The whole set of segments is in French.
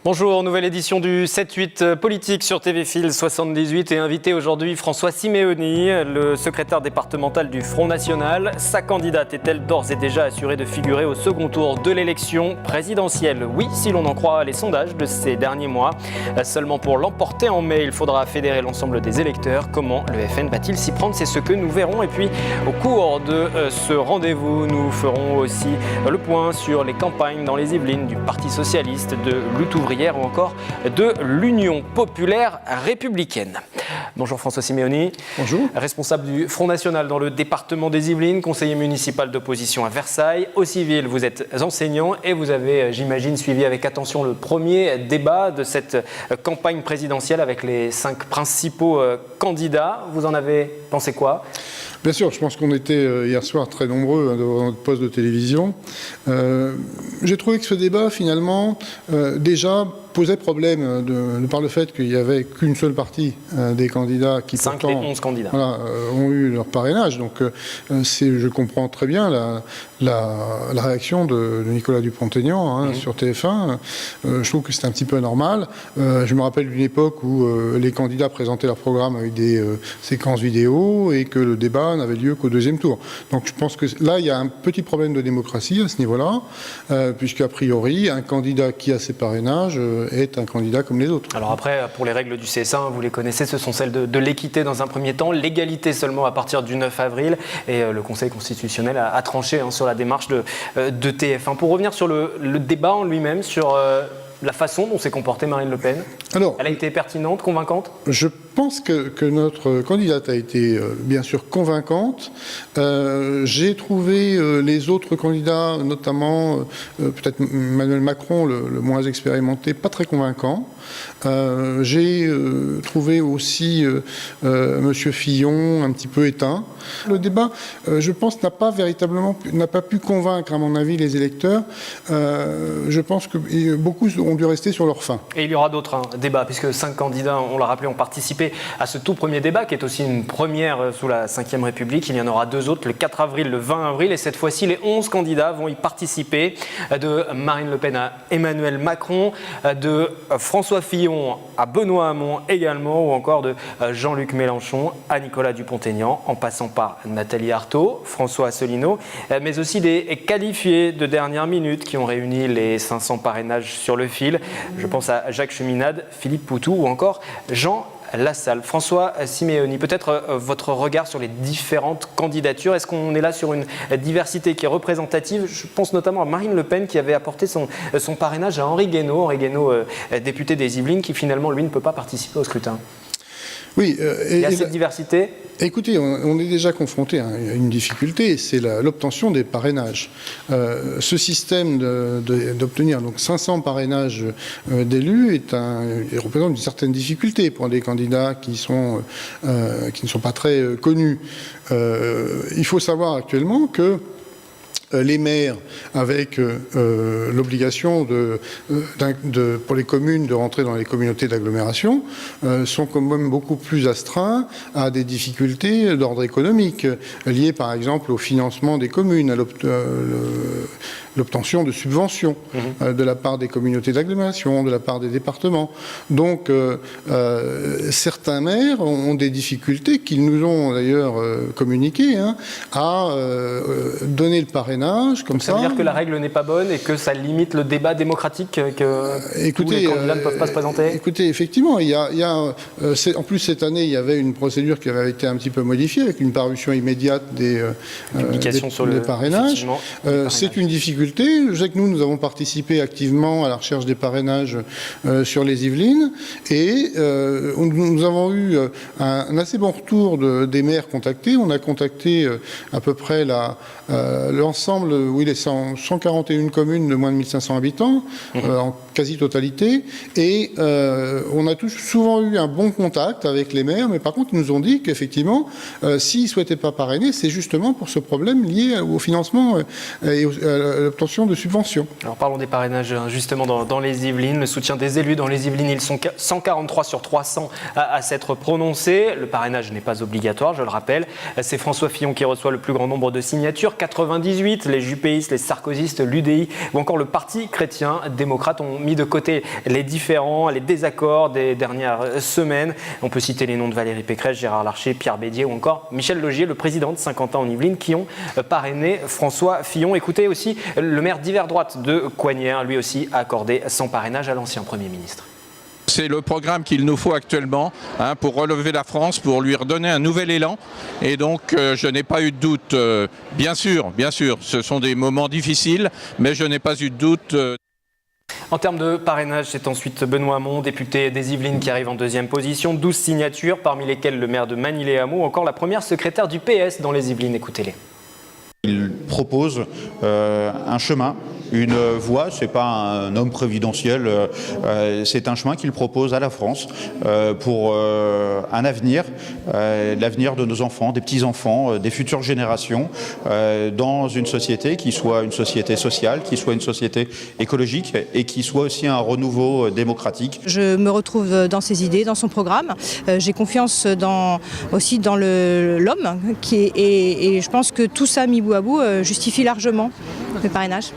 Bonjour, nouvelle édition du 7-8 politique sur TV Fil 78 et invité aujourd'hui François Simeoni, le secrétaire départemental du Front National. Sa candidate est-elle d'ores et déjà assurée de figurer au second tour de l'élection présidentielle? Oui, si l'on en croit les sondages de ces derniers mois. Seulement pour l'emporter en mai, il faudra fédérer l'ensemble des électeurs. Comment le FN va-t-il s'y prendre? C'est ce que nous verrons. Et puis, au cours de ce rendez-vous, nous ferons aussi le point sur les campagnes dans les Yvelines du Parti Socialiste, de Lutte Ouvrière ou encore de l'Union Populaire Républicaine. Bonjour François Simeoni. Bonjour. Responsable du Front National dans le département des Yvelines, conseiller municipal d'opposition à Versailles. Au civil, vous êtes enseignant et vous avez, j'imagine, suivi avec attention le premier débat de cette campagne présidentielle avec les 5 principaux candidats. Vous en avez pensé quoi ? Bien sûr, je pense qu'on était hier soir très nombreux devant notre poste de télévision. J'ai trouvé que ce débat, finalement, déjà posait problème par le fait qu'il n'y avait qu'une seule partie des candidats qui 5 pourtant, des 11 candidats ont eu leur parrainage. Donc je comprends très bien la réaction de Nicolas Dupont-Aignan sur TF1. Je trouve que c'est un petit peu normal. Je me rappelle d'une époque où les candidats présentaient leur programme avec des séquences vidéo et que le débat n'avait lieu qu'au deuxième tour. Donc je pense que là, il y a un petit problème de démocratie à ce niveau-là, puisqu'a priori, un candidat qui a ses parrainages est un candidat comme les autres. Alors après, pour les règles du CS1, vous les connaissez, ce sont celles de l'équité dans un premier temps, l'égalité seulement à partir du 9 avril, et le Conseil constitutionnel a tranché sur la démarche de TF1. Pour revenir sur le débat en lui-même, sur la façon dont s'est comportée Marine Le Pen, elle a été pertinente, convaincante ? Je pense que notre candidate a été bien sûr convaincante. J'ai trouvé les autres candidats, notamment peut-être Emmanuel Macron, le moins expérimenté, pas très convaincant. J'ai trouvé aussi M. Fillon un petit peu éteint. Le débat, je pense, n'a pas pu convaincre, à mon avis, les électeurs. Je pense que beaucoup ont dû rester sur leur faim. Et il y aura d'autres débats, puisque 5 candidats, on l'a rappelé, ont participé à ce tout premier débat, qui est aussi une première sous la Ve République. Il y en aura 2 autres, le 4 avril, le 20 avril, et cette fois-ci, les 11 candidats vont y participer, de Marine Le Pen à Emmanuel Macron, de François Fillon à Benoît Hamon également, ou encore de Jean-Luc Mélenchon à Nicolas Dupont-Aignan, en passant par Nathalie Arthaud, François Asselineau, mais aussi des qualifiés de dernière minute qui ont réuni les 500 parrainages sur le fil. Je pense à Jacques Cheminade, Philippe Poutou ou encore Jean Lassalle. François Simeoni, peut-être votre regard sur les différentes candidatures. Est-ce qu'on est là sur une diversité qui est représentative? Je pense notamment à Marine Le Pen qui avait apporté son parrainage à Henri Guénaud, député des Yvelines, qui finalement, lui, ne peut pas participer au scrutin. Oui, il y a cette diversité. Écoutez, on est déjà confronté à une difficulté, c'est l'obtention des parrainages. Ce système d'obtenir donc 500 parrainages d'élus représente une certaine difficulté pour des candidats qui ne sont pas très connus. Il faut savoir actuellement que les maires, avec l'obligation pour les communes de rentrer dans les communautés d'agglomération, sont quand même beaucoup plus astreints à des difficultés d'ordre économique, liées par exemple au financement des communes, à l'obtention de subventions de la part des communautés d'agglomération, de la part des départements. Donc certains maires ont des difficultés qu'ils nous ont d'ailleurs communiquées à donner le parrainage comme ça. Ça veut dire que la règle n'est pas bonne et que ça limite le débat démocratique, que tous les candidats ne peuvent pas se présenter? Écoutez, effectivement, en plus cette année, il y avait une procédure qui avait été un petit peu modifiée avec une parution immédiate des parrainages. C'est une difficulté. Je sais que nous avons participé activement à la recherche des parrainages sur les Yvelines et nous avons eu un assez bon retour des maires contactés. On a contacté à peu près l'ensemble, les 141 communes de moins de 1500 habitants, en quasi-totalité, et on a souvent eu un bon contact avec les maires, mais par contre, ils nous ont dit qu'effectivement, s'ils ne souhaitaient pas parrainer, c'est justement pour ce problème lié au financement et au l'obtention de subventions. Alors parlons des parrainages justement dans les Yvelines. Le soutien des élus dans les Yvelines, ils sont 143 sur 300 à s'être prononcés. Le parrainage n'est pas obligatoire, je le rappelle. C'est François Fillon qui reçoit le plus grand nombre de signatures, 98. Les Juppéistes, les Sarkozystes, l'UDI ou encore le Parti chrétien-démocrate ont mis de côté les désaccords des dernières semaines. On peut citer les noms de Valérie Pécresse, Gérard Larcher, Pierre Bédier ou encore Michel Laugier, le président de 50 ans en Yvelines, qui ont parrainé François Fillon. Écoutez aussi le maire d'hiver droite de Coignères, lui aussi a accordé son parrainage à l'ancien Premier ministre. C'est le programme qu'il nous faut actuellement pour relever la France, pour lui redonner un nouvel élan. Et donc, je n'ai pas eu de doute. Bien sûr, ce sont des moments difficiles, mais je n'ai pas eu de doute. En termes de parrainage, c'est ensuite Benoît Hamon, député des Yvelines, qui arrive en deuxième position. 12 signatures, parmi lesquelles le maire de Magny-les-Hameaux, ou encore la première secrétaire du PS dans les Yvelines. Écoutez-les. Il propose un chemin, une voie, c'est pas un homme prévidentiel, c'est un chemin qu'il propose à la France pour un avenir, l'avenir de nos enfants, des petits-enfants, des futures générations, dans une société qui soit une société sociale, qui soit une société écologique et qui soit aussi un renouveau démocratique. Je me retrouve dans ses idées, dans son programme. J'ai confiance aussi dans l'homme et je pense que tout ça mis bout à bout justifie largement le parrainage.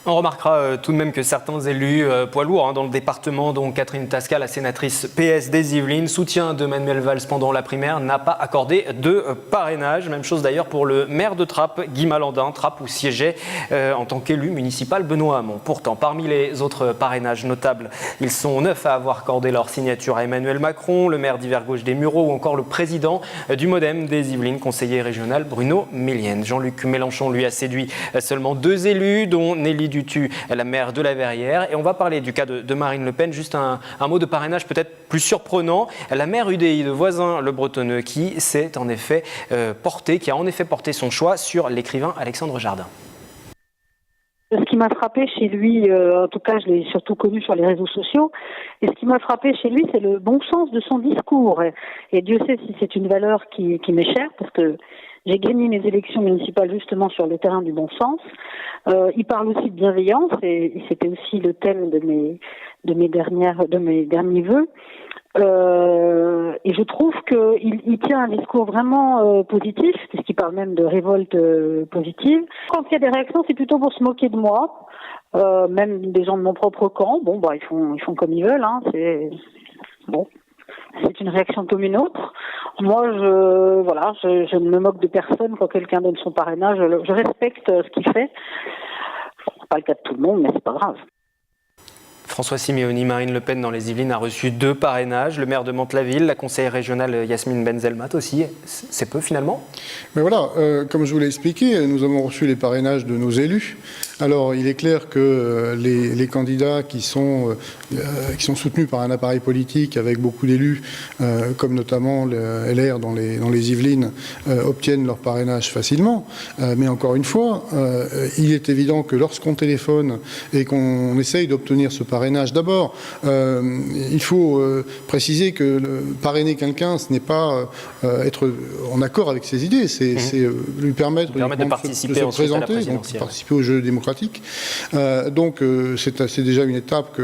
On remarquera tout de même que certains élus poids lourds dans le département, dont Catherine Tasca, la sénatrice PS des Yvelines, soutien de Manuel Valls pendant la primaire, n'a pas accordé de parrainage. Même chose d'ailleurs pour le maire de Trappes, Guy Malandin, Trappes où siégeait en tant qu'élu municipal Benoît Hamon. Pourtant, parmi les autres parrainages notables, ils sont 9 à avoir accordé leur signature à Emmanuel Macron, le maire d'hiver gauche des Mureaux ou encore le président du Modem des Yvelines, conseiller régional Bruno Millienne. Jean-Luc Mélenchon, lui, a séduit seulement 2 élus, dont Nelly Dutu, la maire de la Verrière. Et on va parler du cas de Marine Le Pen. Juste un mot de parrainage peut-être plus surprenant. La maire UDI de Voisins-le-Bretonneux qui a en effet porté son choix sur l'écrivain Alexandre Jardin. Ce qui m'a frappé chez lui, en tout cas je l'ai surtout connu sur les réseaux sociaux, et ce qui m'a frappé chez lui, c'est le bon sens de son discours. Et Dieu sait si c'est une valeur qui m'est chère, parce que j'ai gagné mes élections municipales justement sur le terrain du bon sens. Il parle aussi de bienveillance, et c'était aussi le thème de mes derniers vœux. Et je trouve qu'il tient un discours vraiment positif, puisqu'il parle même de révolte positive. Quand il y a des réactions, c'est plutôt pour se moquer de moi, même des gens de mon propre camp. Bon, bah ils font comme ils veulent, c'est une réaction comme une autre. Moi, je ne me moque de personne quand quelqu'un donne son parrainage. Je respecte ce qu'il fait. C'est pas le cas de tout le monde, mais c'est pas grave. François Simeoni, Marine Le Pen dans les Yvelines a reçu 2 parrainages. Le maire de Mantes-la-Ville, la conseillère régionale Yasmine Benzelmat aussi. C'est peu finalement ? Mais voilà, comme je vous l'ai expliqué, nous avons reçu les parrainages de nos élus. Alors, il est clair que les candidats qui sont soutenus par un appareil politique avec beaucoup d'élus, comme notamment le LR dans les Yvelines, obtiennent leur parrainage facilement. Mais encore une fois, il est évident que lorsqu'on téléphone et qu'on essaye d'obtenir ce parrainage, d'abord, il faut préciser que parrainer quelqu'un, ce n'est pas être en accord avec ses idées, c'est lui permettre de participer de se présenter, de participer au jeu démocratique. Donc c'est déjà une étape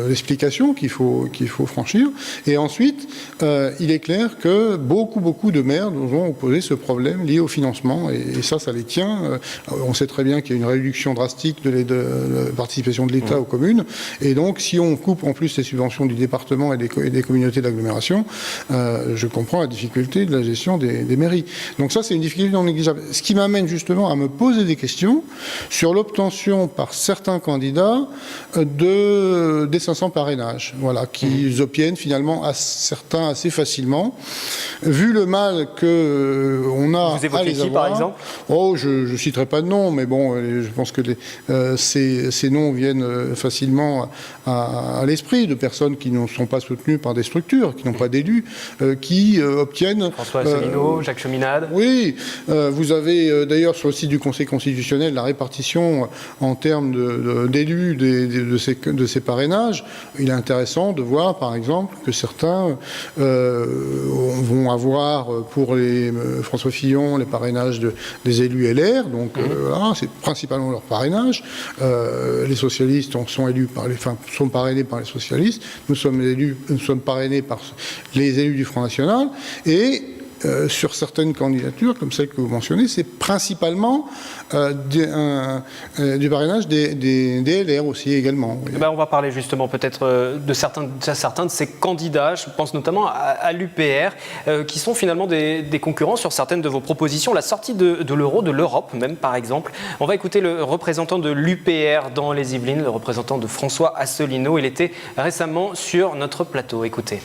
l'explication qu'il faut franchir. Et ensuite, il est clair que beaucoup de maires nous ont opposé ce problème lié au financement, et ça les tient. On sait très bien qu'il y a une réduction drastique de la participation de l'État aux communes, et donc si on coupe en plus les subventions du département et des communautés d'agglomération, je comprends la difficulté de la gestion des mairies. Donc ça, c'est une difficulté non négligeable. Ce qui m'amène justement à me poser des questions sur l'obtention par certains candidats des 500 parrainages, qu'ils obtiennent finalement certains assez facilement. Vu le mal qu'on a Vous évoquez à les qui, avoir, par exemple ? je ne citerai pas de nom, mais bon, je pense que ces noms viennent facilement à l'esprit de personnes qui ne sont pas soutenues par des structures, qui n'ont pas d'élus, qui obtiennent... François Asselineau, Jacques Cheminade. Oui, vous avez d'ailleurs sur le site du Conseil constitutionnel la répartition répartition en termes d'élus de ces parrainages, il est intéressant de voir, par exemple, que certains vont avoir pour François Fillon les parrainages des élus LR, donc voilà, c'est principalement leur parrainage. Les socialistes sont parrainés par les socialistes. Nous sommes parrainés par les élus du Front National. Et sur certaines candidatures, comme celle que vous mentionnez, c'est principalement du parrainage des LR aussi également. Oui. On va parler justement peut-être de certains de ces candidats. Je pense notamment à l'UPR, qui sont finalement des concurrents sur certaines de vos propositions. La sortie de l'euro, de l'Europe même par exemple. On va écouter le représentant de l'UPR dans les Yvelines, le représentant de François Asselineau. Il était récemment sur notre plateau. Écoutez.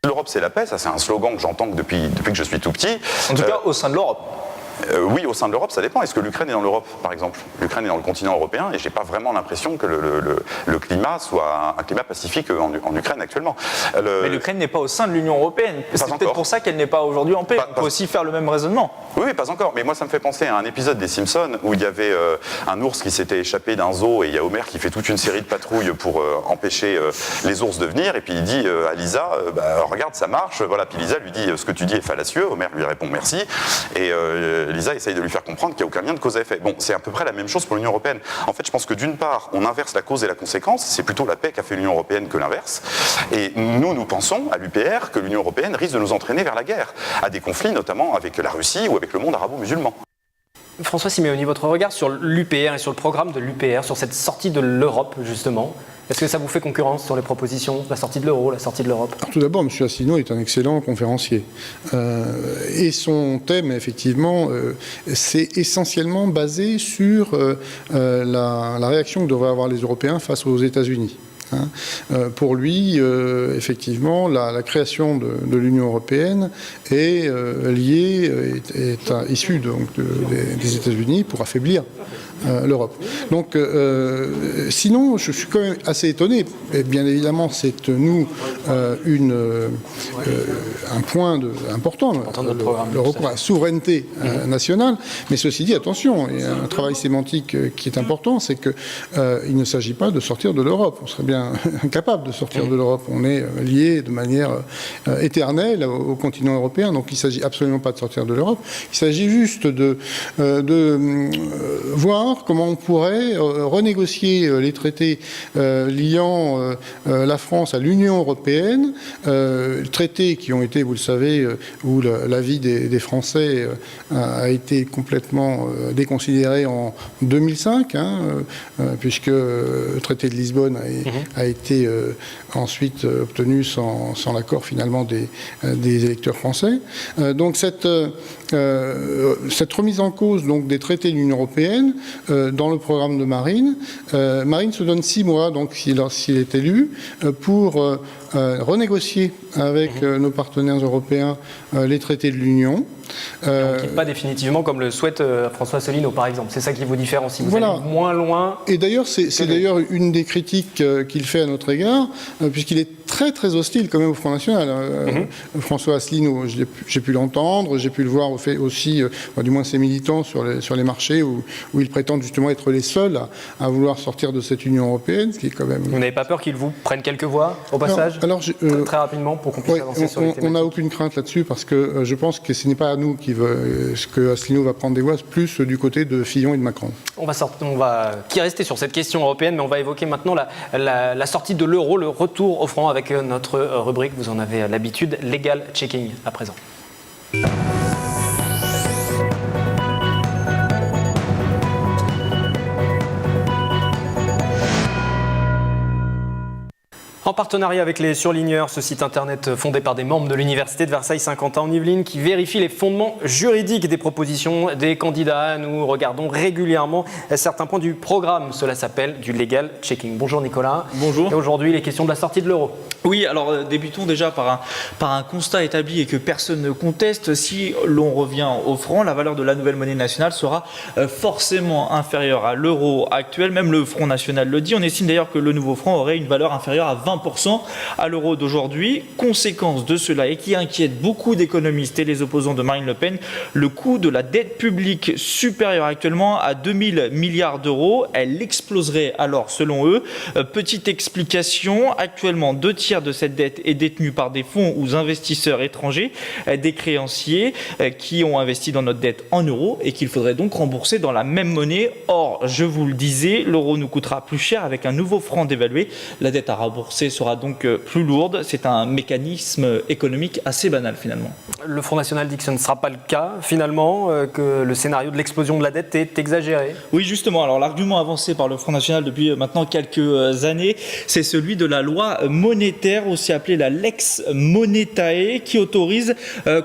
L'Europe, c'est la paix, ça c'est un slogan que j'entends depuis que je suis tout petit. En tout cas, au sein de l'Europe. Oui, au sein de l'Europe, ça dépend. Est-ce que l'Ukraine est dans l'Europe, par exemple? L'Ukraine est dans le continent européen et j'ai pas vraiment l'impression que le climat soit un climat pacifique en Ukraine actuellement. Mais l'Ukraine n'est pas au sein de l'Union européenne. C'est peut-être pour ça qu'elle n'est pas aujourd'hui en paix. On peut aussi faire le même raisonnement. Oui, pas encore. Mais moi, ça me fait penser à un épisode des Simpsons où il y avait un ours qui s'était échappé d'un zoo et il y a Homer qui fait toute une série de patrouilles pour empêcher les ours de venir. Et puis il dit à Lisa, regarde, ça marche. Voilà. Puis Lisa lui dit, ce que tu dis est fallacieux. Homer lui répond merci. Et Lisa essaye de lui faire comprendre qu'il n'y a aucun lien de cause à effet. Bon, c'est à peu près la même chose pour l'Union européenne. En fait, je pense que d'une part, on inverse la cause et la conséquence. C'est plutôt la paix qu'a fait l'Union européenne que l'inverse. Et nous pensons, à l'UPR, que l'Union européenne risque de nous entraîner vers la guerre, à des conflits notamment avec la Russie ou avec le monde arabo-musulman. François Simeoni, votre regard sur l'UPR et sur le programme de l'UPR, sur cette sortie de l'Europe, justement, est-ce que ça vous fait concurrence sur les propositions, la sortie de l'euro, la sortie de l'Europe? Tout d'abord, M. Asselineau est un excellent conférencier. Et son thème, effectivement, c'est essentiellement basé sur la réaction que devraient avoir les Européens face aux États-Unis. Pour lui, effectivement, la création de l'Union européenne est issue des États-Unis pour affaiblir l'Europe. Donc, sinon, je suis quand même assez étonné. Et bien évidemment, c'est nous un point important, le recours à la souveraineté nationale. Mais ceci dit, attention, il y a un travail sémantique qui est important, c'est qu'il ne s'agit pas de sortir de l'Europe. On serait bien incapable de sortir de l'Europe. On est lié de manière éternelle au continent européen, donc il ne s'agit absolument pas de sortir de l'Europe. Il s'agit juste de voir comment on pourrait renégocier les traités liant la France à l'Union européenne, traités qui ont été, vous le savez, où l'avis des Français a été complètement déconsidéré en 2005, puisque le traité de Lisbonne a été ensuite obtenu sans l'accord finalement des électeurs français. Donc cette remise en cause donc, des traités de l'Union européenne dans le programme de Marine, Marine se donne 6 mois, donc s'il est élu, pour renégocier avec nos partenaires européens les traités de l'Union. Donc, pas définitivement comme le souhaite François Asselineau, par exemple. C'est ça qui vous différencie. Vous allez moins loin. Et d'ailleurs, c'est d'ailleurs une des critiques qu'il fait à notre égard, puisqu'il est très très hostile quand même au Front National. François Asselineau, j'ai pu l'entendre, j'ai pu le voir aussi, du moins ses militants sur les marchés où ils prétendent justement être les seuls à vouloir sortir de cette Union européenne, ce qui est quand même. Vous n'avez pas peur qu'ils vous prennent quelques voix au passage? Alors, très rapidement pour qu'on puisse avancer sur les thématiques. On n'a aucune crainte là-dessus parce que je pense que ce n'est pas à nous que Asselineau va prendre des voix, plus du côté de Fillon et de Macron. On va rester sur cette question européenne, mais on va évoquer maintenant la sortie de l'euro, le retour au franc avec notre rubrique, vous en avez l'habitude, Legal Checking à présent. En partenariat avec les Surligneurs, ce site internet fondé par des membres de l'Université de Versailles-Saint-Quentin en Yvelines qui vérifie les fondements juridiques des propositions des candidats. Nous regardons régulièrement certains points du programme. Cela s'appelle du legal checking. Bonjour Nicolas. Bonjour. Et aujourd'hui, les questions de la sortie de l'euro. Oui, alors débutons déjà par un constat établi et que personne ne conteste. Si l'on revient au franc, la valeur de la nouvelle monnaie nationale sera forcément inférieure à l'euro actuel. Même le Front National le dit. On estime d'ailleurs que le nouveau franc aurait une valeur inférieure à 20% 1% à l'euro d'aujourd'hui. Conséquence de cela et qui inquiète beaucoup d'économistes et les opposants de Marine Le Pen, le coût de la dette publique supérieur actuellement à 2000 milliards d'euros. Elle exploserait alors selon eux. Petite explication, actuellement 2/3 de cette dette est détenue par des fonds ou investisseurs étrangers, des créanciers qui ont investi dans notre dette en euros et qu'il faudrait donc rembourser dans la même monnaie. Or, je vous le disais, l'euro nous coûtera plus cher avec un nouveau franc dévalué. La dette à rembourser sera donc plus lourde. C'est un mécanisme économique assez banal finalement. Le Front National dit que ce ne sera pas le cas finalement, que le scénario de l'explosion de la dette est exagéré. Oui, justement. Alors l'argument avancé par le Front National depuis maintenant quelques années, c'est celui de la loi monétaire, aussi appelée la Lex Monetae, qui autorise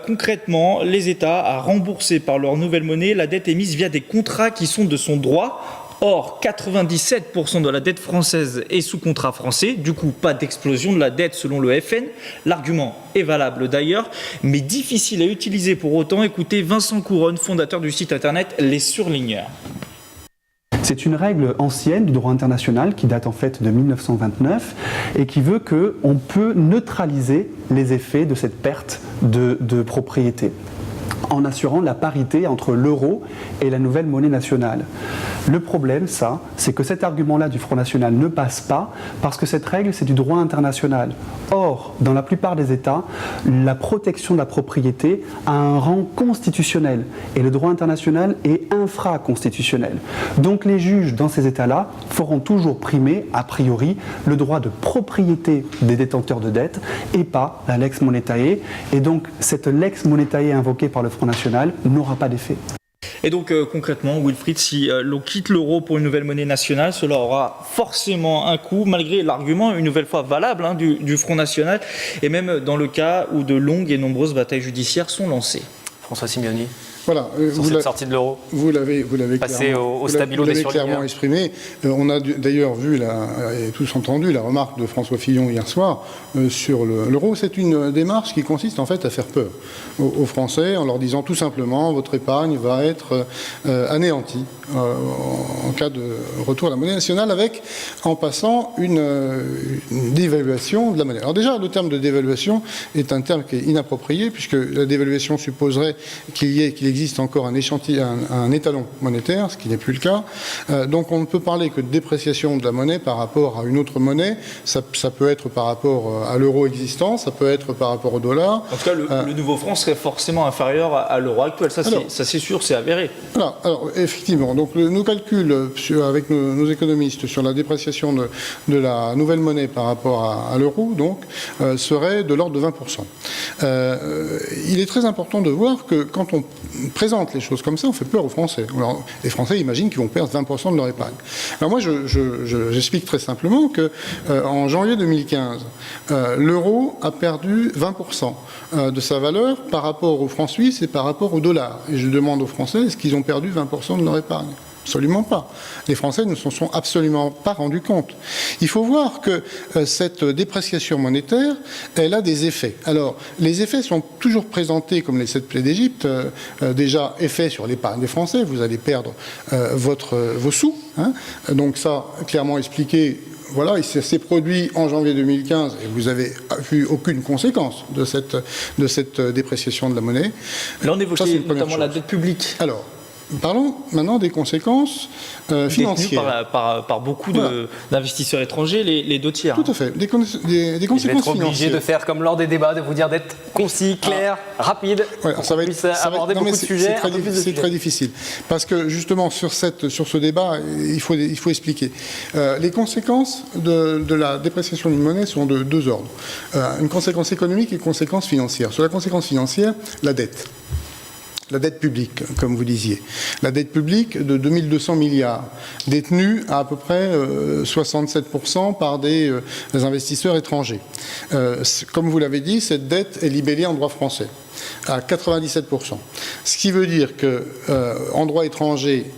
concrètement les États à rembourser par leur nouvelle monnaie la dette émise via des contrats qui sont de son droit. Or, 97% de la dette française est sous contrat français, du coup pas d'explosion de la dette selon le FN. L'argument est valable d'ailleurs, mais difficile à utiliser pour autant. Écoutez Vincent Couronne, fondateur du site internet Les Surligneurs. C'est une règle ancienne du droit international qui date en fait de 1929 et qui veut qu'on peut neutraliser les effets de cette perte de propriété en assurant la parité entre l'euro et la nouvelle monnaie nationale. Le problème, c'est que cet argument-là du Front National ne passe pas parce que cette règle, c'est du droit international. Or, dans la plupart des États, la protection de la propriété a un rang constitutionnel et le droit international est infraconstitutionnel. Donc les juges dans ces États-là feront toujours primer, a priori, le droit de propriété des détenteurs de dette et pas la Lex Monetae. Et donc cette Lex Monetae invoquée par le Front National n'aura pas d'effet. Et donc concrètement, Wilfried, si l'on quitte l'euro pour une nouvelle monnaie nationale, cela aura forcément un coût, malgré l'argument une nouvelle fois valable du Front National, et même dans le cas où de longues et nombreuses batailles judiciaires sont lancées. François Simioni. Voilà, sur cette sortie de l'euro. Vous l'avez clairement exprimé. On a d'ailleurs vu et tous entendu la remarque de François Fillon hier soir sur l'euro. C'est une démarche qui consiste en fait à faire peur aux Français en leur disant tout simplement votre épargne va être anéantie en cas de retour à la monnaie nationale en passant une dévaluation de la monnaie. Alors déjà, le terme de dévaluation est un terme qui est inapproprié puisque la dévaluation supposerait qu'il existe encore un étalon monétaire, ce qui n'est plus le cas. Donc on ne peut parler que de dépréciation de la monnaie par rapport à une autre monnaie. Ça peut être par rapport à l'euro existant, ça peut être par rapport au dollar. En tout cas, le nouveau franc serait forcément inférieur à l'euro actuel. Ça, c'est sûr, c'est avéré. Voilà. Alors effectivement, donc nos calculs avec nos économistes sur la dépréciation de la nouvelle monnaie par rapport à l'euro, donc, seraient de l'ordre de 20%. Il est très important de voir que quand on présente les choses comme ça, on fait peur aux Français. Alors, les Français imaginent qu'ils vont perdre 20% de leur épargne. Alors moi, j'explique très simplement que en janvier 2015, l'euro a perdu 20% de sa valeur par rapport au franc suisse et par rapport au dollar. Et je demande aux Français, est-ce qu'ils ont perdu 20% de leur épargne ? Absolument pas. Les Français ne s'en sont absolument pas rendus compte. Il faut voir que cette dépréciation monétaire, elle a des effets. Alors, les effets sont toujours présentés comme les 7 plaies d'Égypte. Déjà, effet sur l'épargne des Français, vous allez perdre vos sous. Hein. Donc ça, clairement expliqué. Voilà, il s'est produit en janvier 2015 et vous n'avez vu aucune conséquence de cette dépréciation de la monnaie. Là, on évoquait notamment la dette publique. Alors, parlons maintenant des conséquences financières. Par beaucoup d'investisseurs étrangers, les 2/3. Tout à fait. Des conséquences financières. Je vais être obligé de faire comme lors des débats, de vous dire d'être concis, clair, rapide. Ça va aborder beaucoup de sujets. C'est très difficile. Parce que justement, sur ce débat, il faut expliquer. Les conséquences de la dépréciation d'une monnaie sont de deux ordres. Une conséquence économique et une conséquence financière. Sur la conséquence financière, la dette. La dette publique, comme vous disiez. La dette publique de 2200 milliards, détenue à peu près 67% par des investisseurs étrangers. Comme vous l'avez dit, cette dette est libellée en droit français. à 97%. Ce qui veut dire que en droit étranger,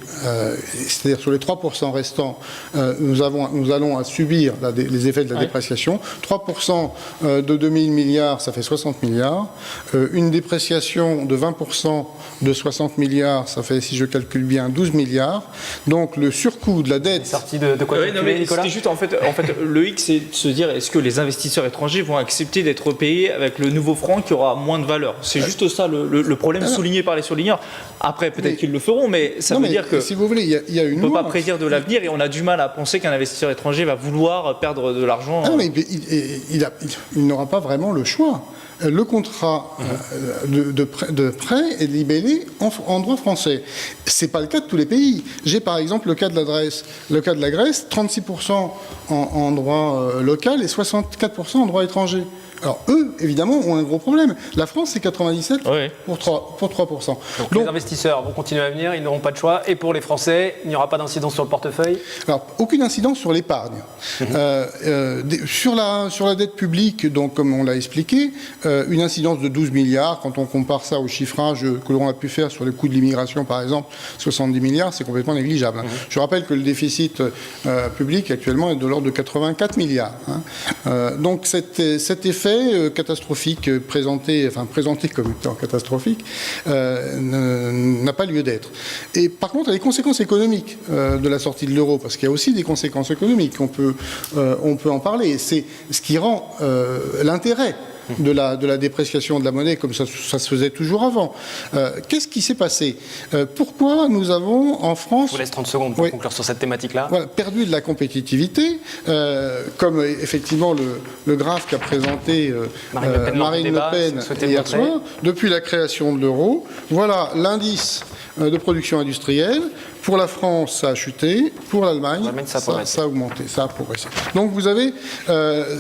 c'est-à-dire sur les 3% restants, nous allons à subir les effets de la dépréciation. 3% de 2000 milliards, ça fait 60 milliards. Une dépréciation de 20% de 60 milliards, ça fait, si je calcule bien, 12 milliards. Donc le surcoût de la dette... Sorti de quoi Nicolas ? C'était juste, en fait, le hic, c'est de se dire, est-ce que les investisseurs étrangers vont accepter d'être payés avec le nouveau franc qui aura moins de valeur ? C'est juste ça le problème souligné par les surligneurs. Après, peut-être qu'ils le feront, mais ça veut dire que si vous voulez, il y a une on ne peut pas prédire de l'avenir et on a du mal à penser qu'un investisseur étranger va vouloir perdre de l'argent. Mais il n'aura pas vraiment le choix. Le contrat de prêt est libellé en droit français. Ce n'est pas le cas de tous les pays. J'ai par exemple le cas de la Grèce, 36% en droit local et 64% en droit étranger. Alors eux, évidemment, ont un gros problème. La France, c'est 97 pour 3%. Donc les investisseurs vont continuer à venir, ils n'auront pas de choix. Et pour les Français, il n'y aura pas d'incidence sur le portefeuille ? Alors, aucune incidence sur l'épargne. Sur la dette publique, donc, comme on l'a expliqué, une incidence de 12 milliards, quand on compare ça au chiffrage que l'on a pu faire sur les coûts de l'immigration, par exemple, 70 milliards, c'est complètement négligeable. Je rappelle que le déficit public, actuellement, est de l'ordre de 84 milliards. Donc, cet effet catastrophique présenté comme étant catastrophique n'a pas lieu d'être. Et par contre, les conséquences économiques de la sortie de l'euro, parce qu'il y a aussi des conséquences économiques, on peut en parler. C'est ce qui rend l'intérêt de la dépréciation de la monnaie, comme ça se faisait toujours avant. Qu'est-ce qui s'est passé ? Pourquoi nous avons en France... Je vous laisse 30 secondes pour conclure sur cette thématique-là. Voilà, perdu de la compétitivité, comme effectivement le graphe qu'a présenté Marine Le Pen hier soir, depuis la création de l'euro. Voilà l'indice de production industrielle. Pour la France, ça a chuté. Pour l'Allemagne, ça a augmenté, ça a progressé. Donc vous avez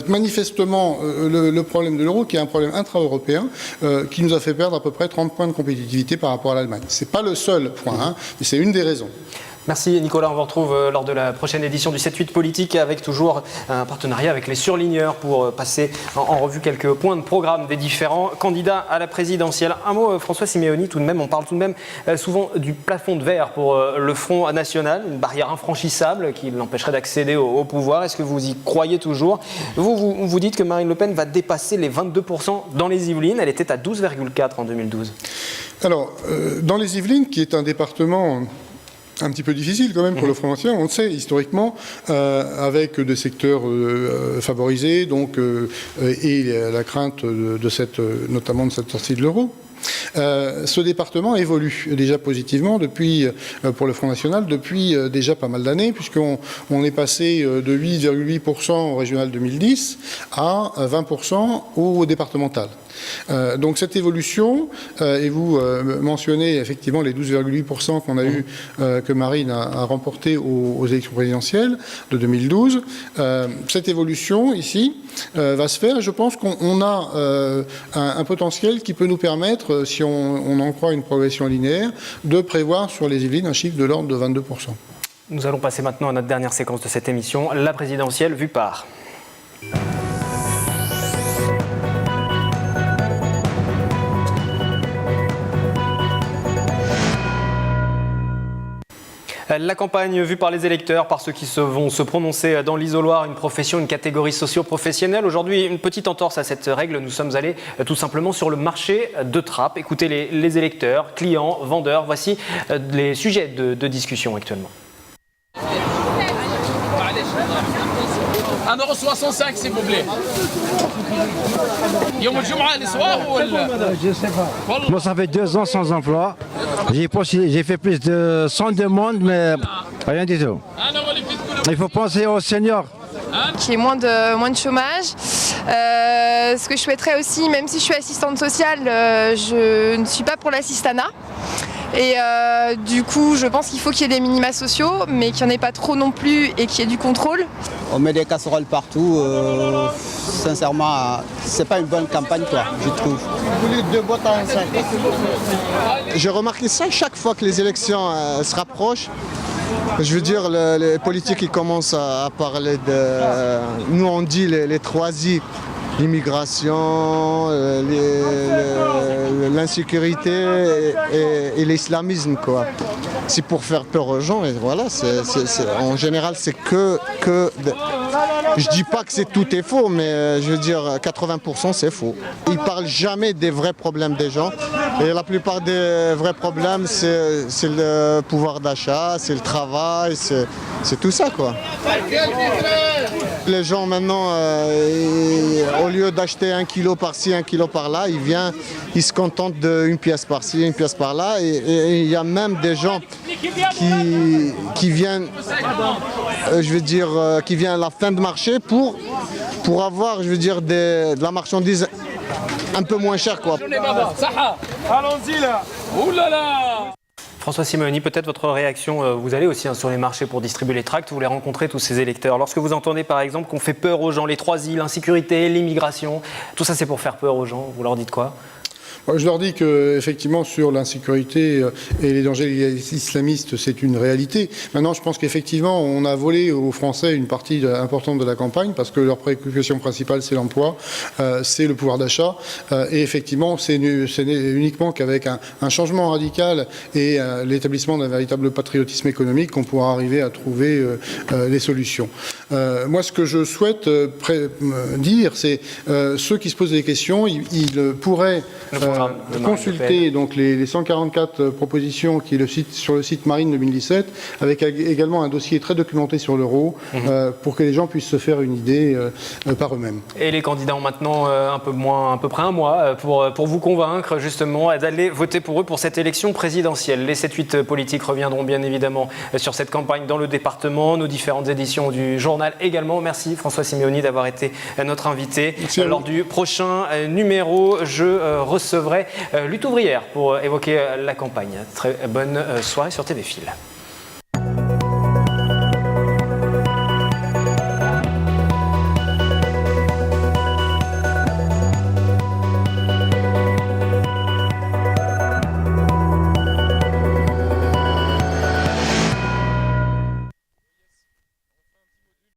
manifestement le problème de l'euro, qui est un problème intra-européen, qui nous a fait perdre à peu près 30 points de compétitivité par rapport à l'Allemagne. Ce n'est pas le seul point, mais c'est une des raisons. Merci Nicolas, on vous retrouve lors de la prochaine édition du 7-8 politique avec toujours un partenariat avec les surligneurs pour passer en revue quelques points de programme des différents candidats à la présidentielle. Un mot François Simeoni, tout de même, on parle tout de même souvent du plafond de verre pour le Front National, une barrière infranchissable qui l'empêcherait d'accéder au pouvoir. Est-ce que vous y croyez toujours ? Vous dites que Marine Le Pen va dépasser les 22% dans les Yvelines, elle était à 12,4 en 2012. Alors, dans les Yvelines, qui est un département... un petit peu difficile quand même pour le Front National, on le sait historiquement, avec des secteurs favorisés, donc, et la crainte notamment de cette sortie de l'euro. Ce département évolue déjà positivement pour le Front National depuis déjà pas mal d'années, puisqu'on est passé de 8,8% au régional 2010 à 20% au départemental. Donc cette évolution, et vous mentionnez effectivement les 12,8% qu'on a eu, que Marine a remporté aux élections présidentielles de 2012, cette évolution ici va se faire. Je pense qu'on a un potentiel qui peut nous permettre, si on en croit une progression linéaire, de prévoir sur les Yvelines un chiffre de l'ordre de 22%. Nous allons passer maintenant à notre dernière séquence de cette émission, la présidentielle vue par... La campagne vue par les électeurs, par ceux qui vont se prononcer dans l'isoloir, une profession, une catégorie socio-professionnelle. Aujourd'hui, une petite entorse à cette règle. Nous sommes allés tout simplement sur le marché de Trappes. Écoutez les électeurs, clients, vendeurs. Voici les sujets de discussion actuellement. 1,65 € s'il vous plaît. Je sais pas. Moi, ça fait 2 ans sans emploi. J'ai fait plus de 100 demandes, mais rien du tout. Il faut penser aux seniors. Qu'il y ait moins de chômage. Ce que je souhaiterais aussi, même si je suis assistante sociale, je ne suis pas pour l'assistanat. Et du coup, je pense qu'il faut qu'il y ait des minima sociaux, mais qu'il n'y en ait pas trop non plus et qu'il y ait du contrôle. On met des casseroles partout. Sincèrement, c'est pas une bonne campagne, quoi, je trouve. Vous voulez 2 boîtes à 5. J'ai remarqué ça chaque fois que les élections se rapprochent. Je veux dire, les politiques ils commencent à parler de... Nous, on dit les 3 I. L'immigration, l'insécurité et l'islamisme, quoi. C'est pour faire peur aux gens, et voilà, en général, c'est que je dis pas que tout est faux, mais je veux dire 80% c'est faux. Ils parlent jamais des vrais problèmes des gens, et la plupart des vrais problèmes c'est le pouvoir d'achat, c'est le travail, c'est tout ça, quoi. Les gens maintenant, au lieu d'acheter 1 kilo par-ci, 1 kilo par-là, ils se contentent d'une pièce par-ci, une pièce par-là, et il y a même des gens qui viennent, qui viennent à la fin de marché pour avoir, de la marchandise un peu moins chère, quoi. Allons-y là. Ouh là là. François Simeoni, peut-être votre réaction, vous allez aussi sur les marchés pour distribuer les tracts, vous voulez rencontrer tous ces électeurs. Lorsque vous entendez par exemple qu'on fait peur aux gens, les 3 îles, l'insécurité, l'immigration, tout ça c'est pour faire peur aux gens, vous leur dites quoi ? Je leur dis qu'effectivement, sur l'insécurité et les dangers islamistes, c'est une réalité. Maintenant, je pense qu'effectivement, on a volé aux Français une partie importante de la campagne parce que leur préoccupation principale, c'est l'emploi, c'est le pouvoir d'achat. Et effectivement, c'est uniquement qu'avec un changement radical et l'établissement d'un véritable patriotisme économique qu'on pourra arriver à trouver les solutions. Moi, ce que je souhaite dire, c'est ceux qui se posent des questions, ils pourraient consulter donc les 144 propositions qui est sur le site Marine 2017, avec également un dossier très documenté sur l'euro, pour que les gens puissent se faire une idée par eux-mêmes. Et les candidats ont maintenant à peu près un mois pour vous convaincre justement d'aller voter pour eux pour cette élection présidentielle. Les 7-8 politiques reviendront bien évidemment sur cette campagne dans le département, nos différentes éditions du journal également. Merci François Simeoni d'avoir été notre invité. Lors du prochain numéro, je recevrai Lutte ouvrière pour évoquer la campagne. Très bonne soirée sur TV Fil.